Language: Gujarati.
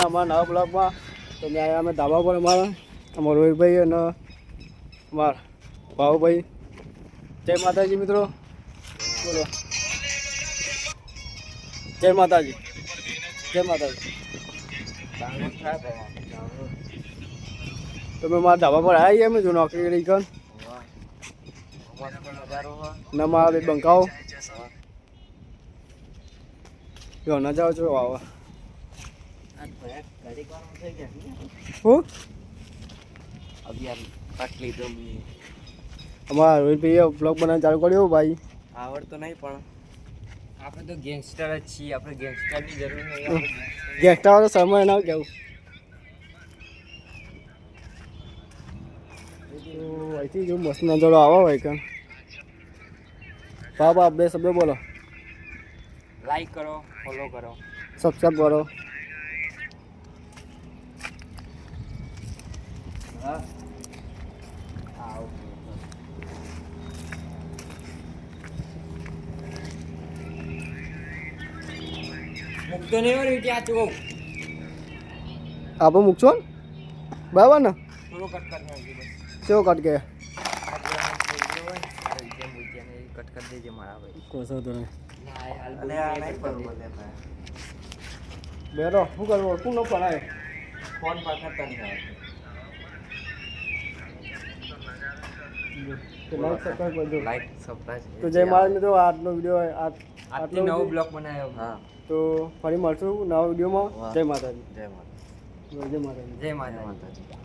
અમારા નવા બ્લોગમાં. તો મેં આવ્યા અમે ધાબા પર અમારા રોહિતભાઈ અને અમારા ભાવુભાઈ. જય માતાજી મિત્રો, બોલો જય માતાજી, જય માતાજી. તમે મારા ધાબા પર આવ્યા છીએ અમે જો નોકરી કરી કન ના મારા બે બંકાઓ જો ના જાઓ છો આવા હું અમારા રોહિતભાઈએ બ્લોગ બનાવવાનું ચાલુ કર્યો ભાઈ. આવડતો નહીં પણ આપણે તો ગેંગસ્ટર જ છીએ, આપણે ગેંગસ્ટરની જરૂર નહીં. ગેંગસ્ટર વાળો સમય ના કેવું અહીંથી જો મસ્ત નજારો આવો હોય કે બાબા બે શબ્દો બોલો. લાઈક કરો, ફોલો કરો, સબસ્ક્રાઈબ કરો. હા મુકતો નહીં હોય ત્યાં ચૂક આપણે મૂકશો ને બરાબર ને થોડો કટ કરી નાખજો બસ. કેવો કટ કે કટ કરી દેજે મારા ભાઈ. કોસો તો નહીં બેરો બેરો શું કરવું કોણ ન પડાય ફોન પાછળ નહીં આવે. લાઈક સબસ્ક્રાઈબ કરજો. Like subscribe. તો જય મારા મિત્રો આજનો વિડીયો આજથી નવો બ્લોગ બનાવ્યો. હા તો ફરી મળશું નવા વિડીયોમાં. જય માતાજી, જય માતા, જય માતાજી, જય માતાજી.